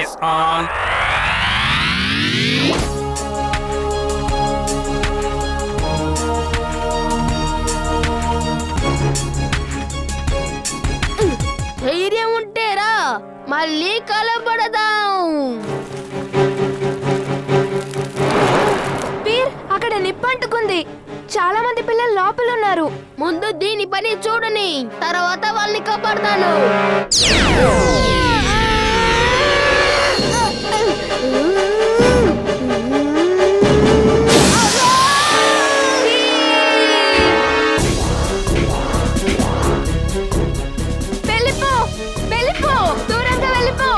Face on. ధైర్యం ఉంటేరా మళ్ళీ కలబడదాం. వీర్, అక్కడ నిప్పంటుకుంది. చాలా మంది పిల్లలు లోపల ఉన్నారు. ముందు దీని పని చూడని, తర్వాత వాళ్ళని కాపాడతాను. వెళ్ళిపో, వెళ్ళిపో, దూరంగా వెళ్ళిపో.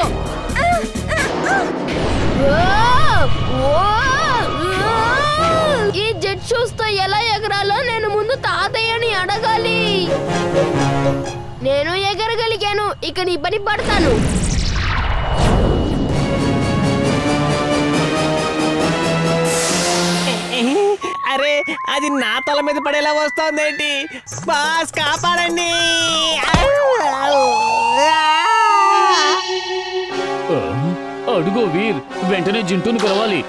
ఈ జెట్ షూస్ తో ఎలా ఎగరాలో నేను ముందు తాతయ్యని అడగాలి. నేను ఎగరగలిగాను, ఇక నీ పని పడతాను. అరే, అది నా తల మీద పడేలా వస్తోందేంటి? బాస్ కాపాడండి. అడుగో వీర్, వెంటనే జింటూని పిలవాలి.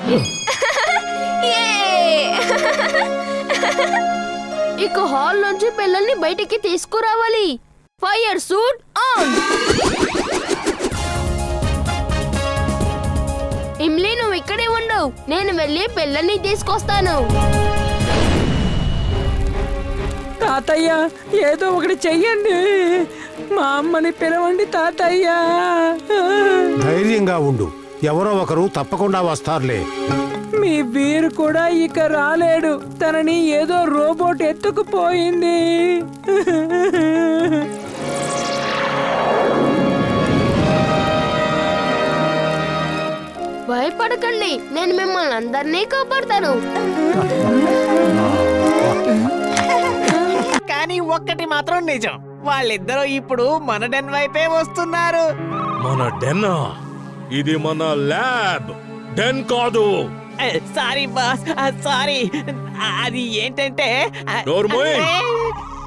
ఇక హాల్ నుంచి పిల్లల్ని బయటికి తీసుకురావాలి. Fire suit on. ఇమ్లీ, నువ్వు ఇక్కడే ఉండు, నేను వెళ్ళి పిల్లల్ని తీసుకొస్తాను. తాతయ్య, ఏదో ఒకటి చెయ్యండి. మా అమ్మని పిలవండి తాతయ్య. ధైర్యంగా ఉండు, ఎవరో ఒకరు తప్పకుండా వస్తారులే. మీ వీరు కూడా ఇక రాలేడు. తనని ఏదో రోబోట్ ఎత్తుకుపోయింది. భయపడకండి, నేను మిమ్మల్ని అందరినీ కాపాడతాను. కానీ ఒక్కటి మాత్రం నిజం, వాళ్ళిద్దరూ ఇప్పుడు మన డెన్ వైపే వస్తున్నారు. మన డెన్నా? ఇది మన ల్యాబ్, డెన్ కాదు. Sorry boss, sorry. అది ఏంటంటే నోర్మోయ్,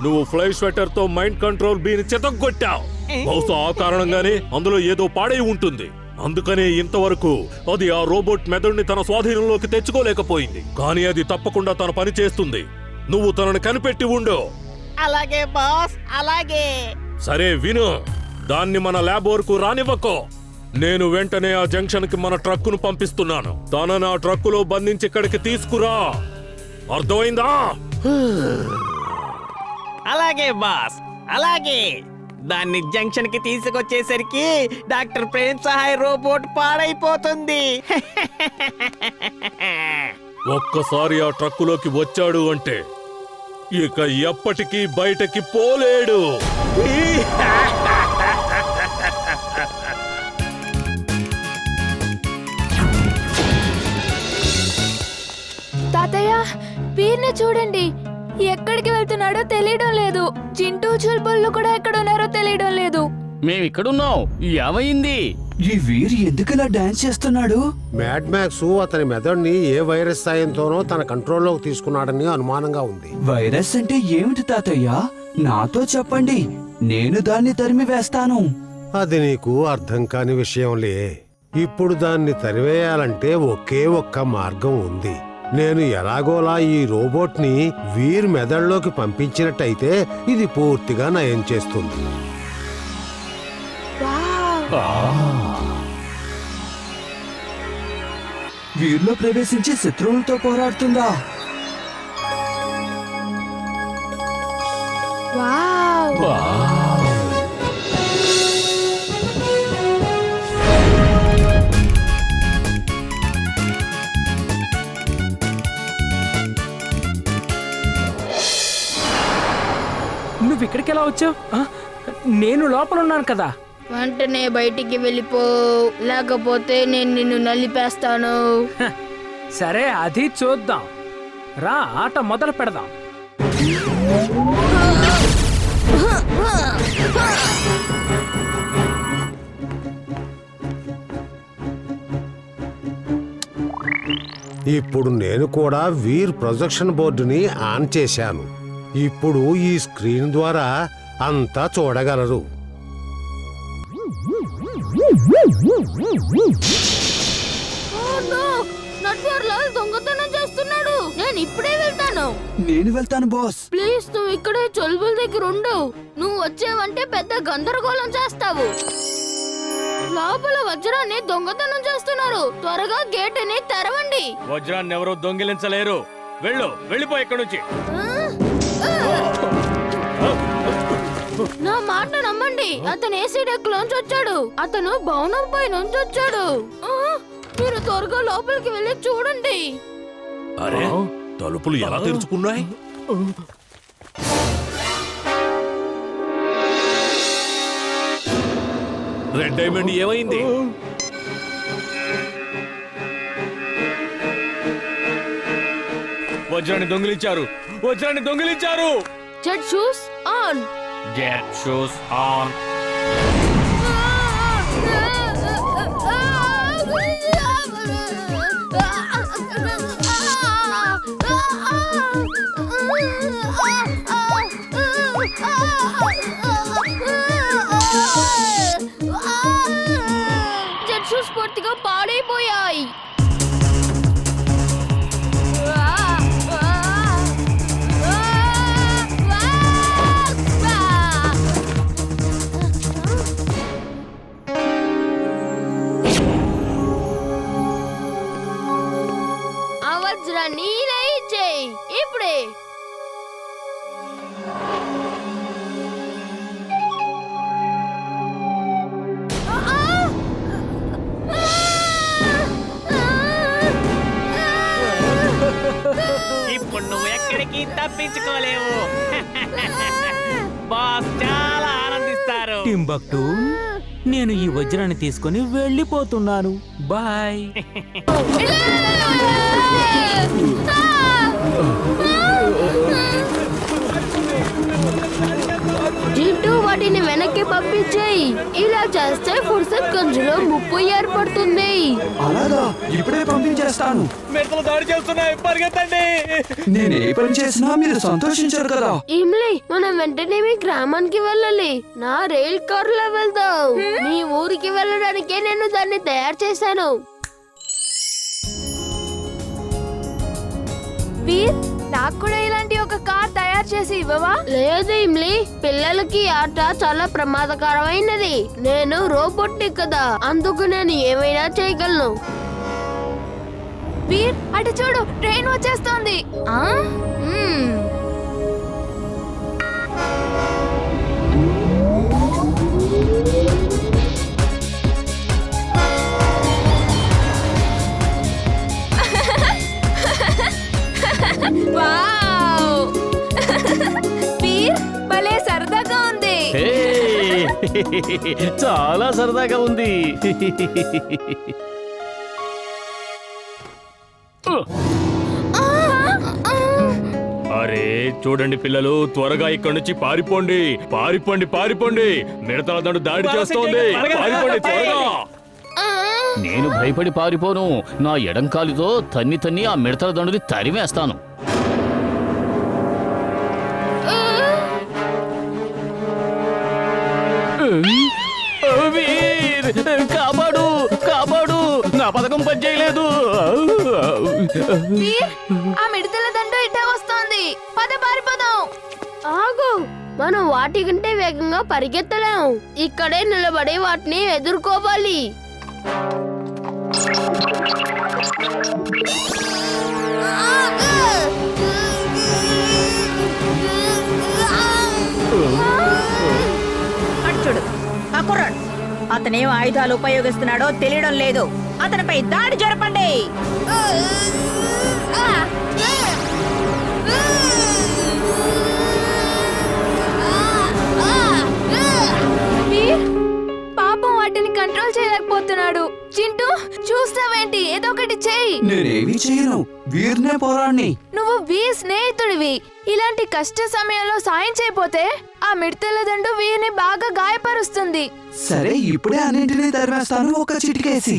నువ్వు ఫ్లై స్వెటర్ తో మైండ్ కంట్రోల్ బీని చితగ్గొట్టావు. బహుశా ఆ కారణంగానే అందులో ఏదో పాడై ఉంటుంది. అందుకనే ఇంతవరకు అది ఆ రోబోట్ మెదడుని తన స్వాధీనంలోకి తెచ్చుకోలేకపోయింది. కానీ అది తప్పకుండా తన పని చేస్తుంది. నువ్వు తనను కనిపెట్టి ఉండు. అలాగే బాస్, అలాగే. సరే విను, దాన్ని మన ల్యాబ్ వరకు రానివ్వకో. నేను వెంటనే ఆ జంక్షన్ కి మన ట్రక్కును పంపిస్తున్నాను. తనని ఆ ట్రక్కులో బంధించి ఇక్కడికి తీసుకురా. అర్థమైందా? అలాగే బాస్, అలాగే. దాన్ని జంక్షన్ కి తీసుకొచ్చేసరికి డాక్టర్ ప్రేమ్ సహాయ్ రోబోట్ పాడైపోతుంది. ఒక్కసారి ఆ ట్రక్కులోకి వచ్చాడు అంటే ఇక ఎప్పటికీ బయటకి పోలేడు. తాతయ్య, వీర్ని చూడండి. ఎక్కడికి వెళ్తున్నాడో తెలియడం లేదు. చింటూ చుల్బుల్లు కూడా ఎక్కడ ఉన్నారో తెలియడం లేదు. మేమిక్కడున్నాం. ఏమైంది? ఈ వీరు ఎందుకలా డాన్స్ చేస్తున్నాడు? మ్యాడ్ మ్యాక్స్ అతని మెదడుని ఏ వైరస్ సాయంతోనో తన కంట్రోల్లోకి తీసుకున్నాడని అనుమానంగా ఉంది. వైరస్ అంటే ఏమిటి తాతయ్య? నాతో చెప్పండి, నేను దాన్ని తరిమి వేస్తాను. అది నీకు అర్థం కాని విషయంలే. ఇప్పుడు దాన్ని తరివేయాలంటే ఒకే ఒక్క మార్గం ఉంది. నేను ఎలాగోలా ఈ రోబోట్ని వీర్ మెదడులోకి పంపించినట్టయితే ఇది పూర్తిగా నయం చేస్తుంది. వీరిలో ప్రవేశించి శత్రువులతో పోరాడుతుందా? వావ్! నువ్వు ఇక్కడికి ఎలా వచ్చావు? నేను లోపల ఉన్నాను కదా. వెంటనే బయటికి వెళ్ళిపో, లేకపోతే నేను నిన్ను నలిపేస్తాను. సరే, అది చూద్దాం. రా, ఆట మొదలు పెడదాం. ఇప్పుడు నేను కూడా వీర్ ప్రొజెక్షన్ బోర్డుని ఆన్ చేశాను. ఇప్పుడు ఈ స్క్రీన్ ద్వారా అంతా చూడగలరు. నట్వర్లాల్ దొంగతనం చేస్తున్నాడు. నేను ఇప్పుడే వెళ్తాను. నేను వెళ్తాను బాస్. ప్లీజ్ నువ్వు ఇక్కడే చొల్బుల్ దగ్గర ఉండు. నువ్వు వచ్చావంటే పెద్ద గందరగోళం చేస్తావు. లోపల వజ్రాన్ని దొంగతనం చేస్తున్నారు. త్వరగా గేటుని తెరవండి. వజ్రాన్ని ఎవరో దొంగిలించలేరు. వెళ్ళిపో ఇక్కడి నుంచి. నా మాట నమ్మండి. అతను ఏసీ డెక్ లోంచి వచ్చాడు. అతను భవనం పై నుంచి వచ్చాడు. మీరు త్వరగా లోపలికి వెళ్ళి చూడండి. అరే తలుపులు ఎలా తెరుచుకున్నాయి? రెడ్ డైమండ్ ఏమైంది? వజ్రాన్ని దొంగిలించారు. Jet shoes on. Get shoes on. Jet shoes పూర్తిగా పాడైపోయాయి. ఆ వజ్రాన్ని ఇలా ఇచ్చేయి ఇప్పుడే. ఇప్పుడు నువ్వు ఎక్కడికి తప్పించుకోలేవు. బాస్ చాలా ఆనందిస్తారు. టింబక్టు, నేను ఈ వజ్రాన్ని తీసుకొని వెళ్ళిపోతున్నాను. బాయ్. జింటూ వాటిని వెనక్కి పంపించేయి. ఇలా చేస్తే ఫుర్సత్ గంజ్లో ముప్పు ఏర్పడుతుంది. అలాగా, ఇప్పుడే పంపించేస్తాను. మిడతలు దాడి చేస్తున్నాయి, పరిగెత్తండి. నేను ఏ పని చేసినా మీరు సంతోషించారు కదా. ఇమ్లీ, మనం వెంటనే మీ గ్రామానికి వెళ్ళాలి. నా రైల్ కారులో వెళ్దాం. మీ ఊరికి వెళ్ళడానికే నేను దాన్ని తయారు చేశాను. వీర్, నాకు కూడా ఇలాంటి ఒక కార్ తయారు చేసి ఇవ్వవా? లేదు ఇమ్లీ, పిల్లలకి ఆట చాలా ప్రమాదకరమైనది. నేను రోబోట్ని కదా, అందుకు నేను ఏమైనా చేయగలను. వీర్, అటు చూడు, ట్రైన్ వచ్చేస్తోంది. వావ్! వీర్, భలే సరదాగా ఉంది. చాలా సరదాగా ఉంది. అరే చూడండి పిల్లలు, త్వరగా ఇక్కడి నుంచి పారిపోండి. మిడతల దండు దాడి చేస్తోంది. పారిపోండి త్వరగా. నేను భయపడి పారిపోను. నా ఎడంకాలితో తన్ని ఆ మిడతల దండుని తరిమేస్తాను. వీర్, కాపాడు, నా పథకం పనిచేయలేదు. వీర్, ఆ మిడతల దండు ఇటే వస్తోంది. పద పారిపోదాం. ఆగు, మనం వాటి కంటే వేగంగా పరిగెత్తలేం. ఇక్కడే నిలబడి వాటిని ఎదుర్కోవాలి. చూడు, ఆ కుర్రాడు అతనేం ఆయుధాలు ఉపయోగిస్తున్నాడో తెలియడం లేదు. అతనిపై దాడి జరపండి. వీర్, పాపం వాటిని కంట్రోల్ చేయలేకపోతున్నాడు. చింటూ, చూస్తావేంటి? ఏదో ఒకటి చేయి. నేనేమీ చేయను. వీర్నే పోరాణ్ణి. నువ్వు వీర్ స్నేహితుడివి. ఇలాంటి కష్ట సమయంలో సాయం చేయపోతే ఆ మిడతల దండు వీరిని బాగా గాయపరుస్తుంది. సరే, ఇప్పుడే అన్నింటినీ తరిమేస్తాను ఒక చిటికేసి.